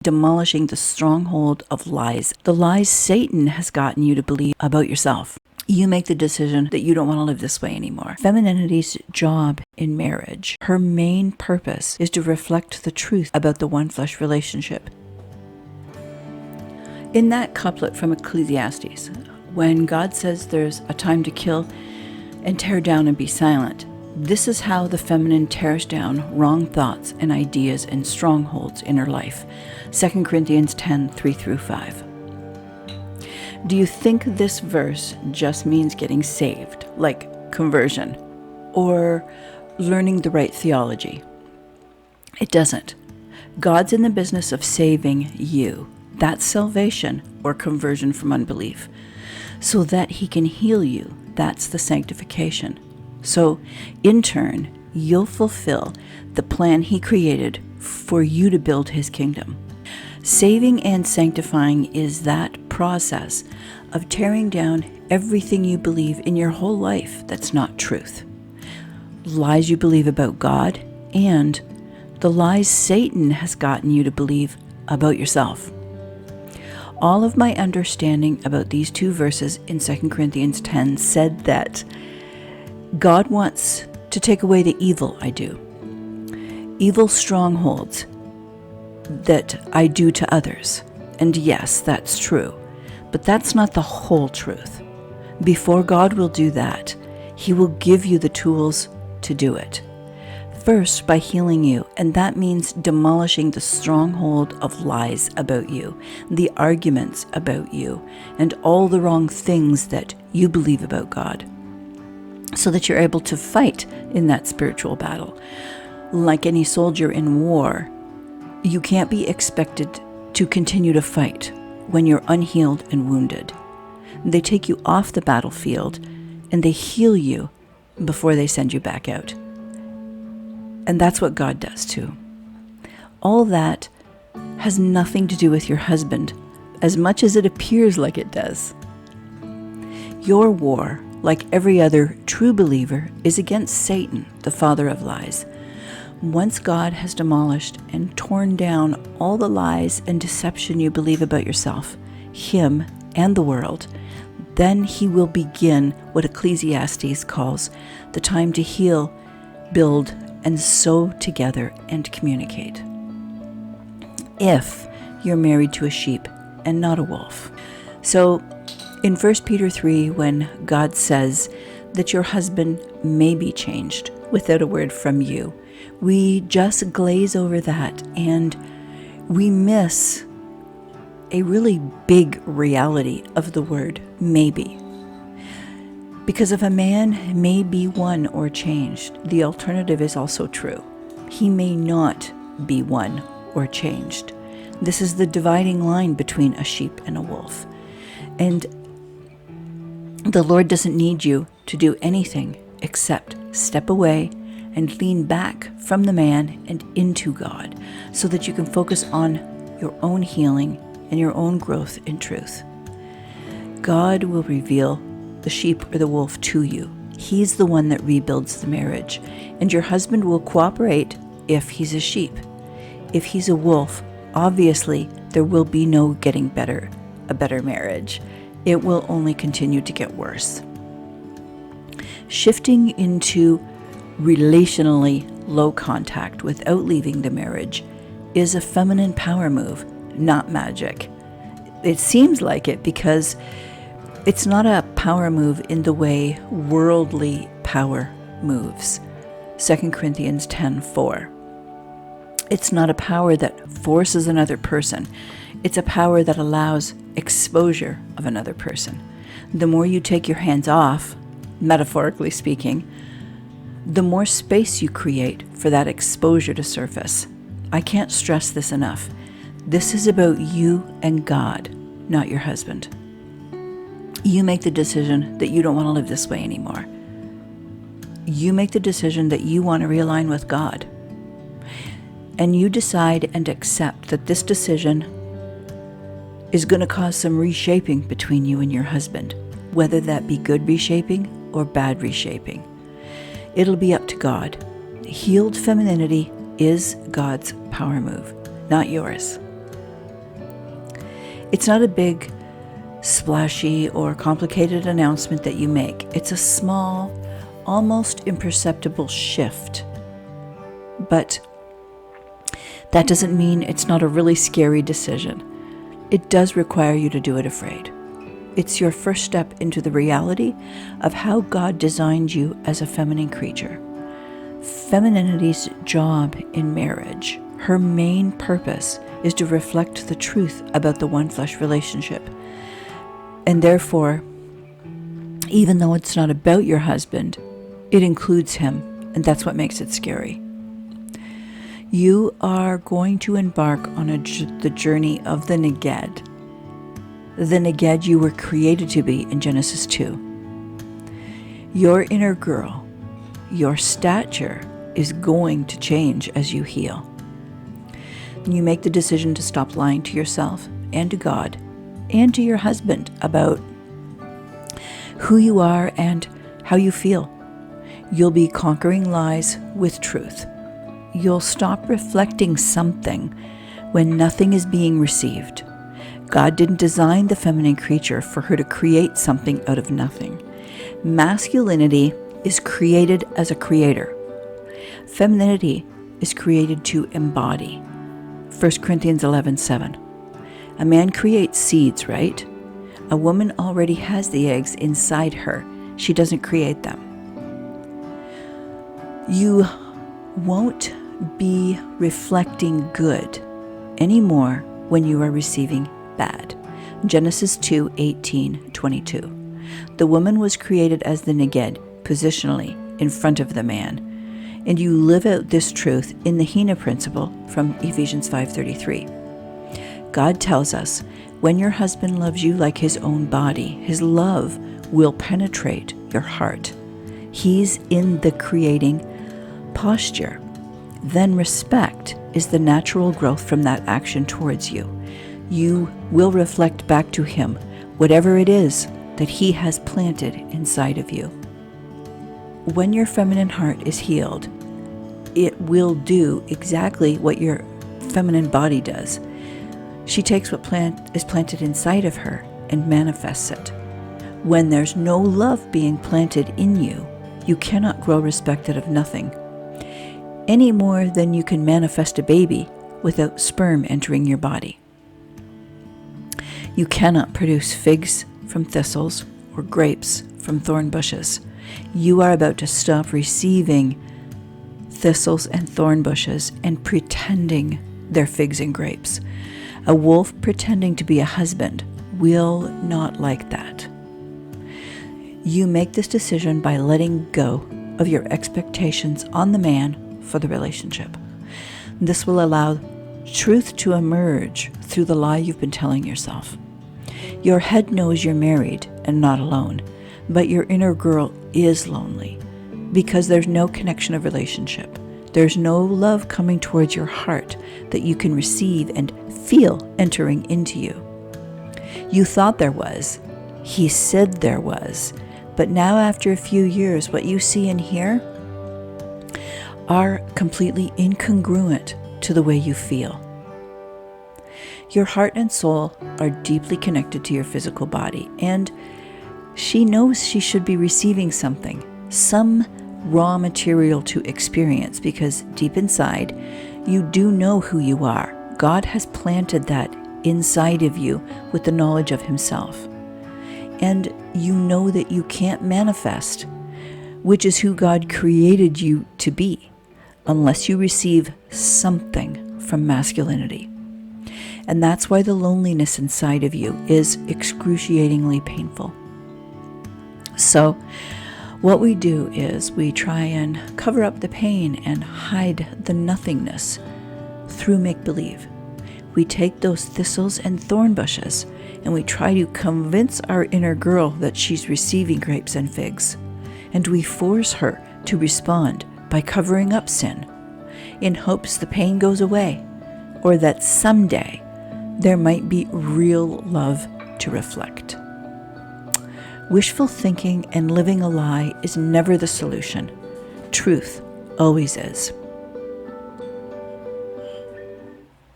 demolishing the stronghold of lies. The lies Satan has gotten you to believe about yourself. You make the decision that you don't want to live this way anymore. Femininity's job in marriage, her main purpose is to reflect the truth about the one flesh relationship. In that couplet from Ecclesiastes, when God says there's a time to kill and tear down and be silent, this is how the feminine tears down wrong thoughts and ideas and strongholds in her life. 2 Corinthians 10, 3-5. Do you think this verse just means getting saved, like conversion, or learning the right theology? It doesn't. God's in the business of saving you. That's salvation or conversion from unbelief, so that he can heal you. That's the sanctification. So, in turn, you'll fulfill the plan he created for you to build his kingdom. Saving and sanctifying is that process of tearing down everything you believe in your whole life that's not truth. Lies you believe about God and the lies Satan has gotten you to believe about yourself. All of my understanding about these two verses in 2 Corinthians 10 said that God wants to take away the evil I do, evil strongholds that I do to others. And yes, that's true, but that's not the whole truth. Before God will do that, he will give you the tools to do it. First, by healing you, and that means demolishing the stronghold of lies about you, the arguments about you, and all the wrong things that you believe about God, so that you're able to fight in that spiritual battle. Like any soldier in war, you can't be expected to continue to fight when you're unhealed and wounded. They take you off the battlefield and they heal you before they send you back out. And that's what God does too. All that has nothing to do with your husband, as much as it appears like it does. Your war, like every other true believer, is against Satan, the father of lies. Once God has demolished and torn down all the lies and deception you believe about yourself, him, and the world, then he will begin what Ecclesiastes calls the time to heal, build, and sew together and communicate. If you're married to a sheep and not a wolf. So in 1 Peter 3, when God says that your husband may be changed without a word from you, we just glaze over that and we miss a really big reality of the word maybe. Because if a man may be won or changed, the alternative is also true. He may not be won or changed. This is the dividing line between a sheep and a wolf. And the Lord doesn't need you to do anything except step away and lean back from the man and into God, so that you can focus on your own healing and your own growth in truth. God will reveal the sheep or the wolf to you. He's the one that rebuilds the marriage, and your husband will cooperate if he's a sheep. If he's a wolf, obviously there will be no getting a better marriage. It will only continue to get worse. Shifting into relationally low contact without leaving the marriage is a feminine power move, not magic. It seems like it because it's not a power move in the way worldly power moves. 2 Corinthians 10:4. It's not a power that forces another person. It's a power that allows exposure of another person. The more you take your hands off, metaphorically speaking, the more space you create for that exposure to surface. I can't stress this enough. This is about you and God, not your husband. You make the decision that you don't want to live this way anymore. You make the decision that you want to realign with God. And you decide and accept that this decision is going to cause some reshaping between you and your husband, whether that be good reshaping or bad reshaping. It'll be up to God. Healed femininity is God's power move, not yours. It's not a big, splashy, or complicated announcement that you make. It's a small, almost imperceptible shift. But that doesn't mean it's not a really scary decision. It does require you to do it afraid. It's your first step into the reality of how God designed you as a feminine creature. Femininity's job in marriage, her main purpose, is to reflect the truth about the one flesh relationship. And therefore, even though it's not about your husband, it includes him, and that's what makes it scary. You are going to embark on the journey of the neged. The neged you were created to be in Genesis 2. Your inner girl, your stature is going to change as you heal. You make the decision to stop lying to yourself and to God and to your husband about who you are and how you feel. You'll be conquering lies with truth. You'll stop reflecting something when nothing is being received. God didn't design the feminine creature for her to create something out of nothing. Masculinity is created as a creator. Femininity is created to embody. 1 Corinthians 11:7. A man creates seeds, right? A woman already has the eggs inside her. She doesn't create them. You won't be reflecting good anymore when you are receiving bad. Genesis 2:18-22. The woman was created as the neged, positionally in front of the man. And you live out this truth in the Hina principle from Ephesians 5:33. God tells us, when your husband loves you like his own body, his love will penetrate your heart. He's in the creating posture. Then respect is the natural growth from that action towards you. You will reflect back to him whatever it is that he has planted inside of you. When your feminine heart is healed, it will do exactly what your feminine body does. She takes what is planted inside of her and manifests it. When there's no love being planted in you, you cannot grow respect out of nothing, any more than you can manifest a baby without sperm entering your body. You cannot produce figs from thistles or grapes from thorn bushes. You are about to stop receiving thistles and thorn bushes and pretending they're figs and grapes. A wolf pretending to be a husband will not like that. You make this decision by letting go of your expectations on the man for the relationship. This will allow truth to emerge through the lie you've been telling yourself. Your head knows you're married and not alone, but your inner girl is lonely because there's no connection of relationship. There's no love coming towards your heart that you can receive and feel entering into you. You thought there was. He said there was. But now after a few years, what you see and hear are completely incongruent to the way you feel. Your heart and soul are deeply connected to your physical body, and she knows she should be receiving something, some raw material to experience, because deep inside, you do know who you are. God has planted that inside of you with the knowledge of himself. And you know that you can't manifest, which is who God created you to be, unless you receive something from masculinity. And that's why the loneliness inside of you is excruciatingly painful. So what we do is we try and cover up the pain and hide the nothingness through make-believe. We take those thistles and thorn bushes and we try to convince our inner girl that she's receiving grapes and figs. And we force her to respond by covering up sin in hopes the pain goes away, or that someday there might be real love to reflect. Wishful thinking and living a lie is never the solution. Truth always is.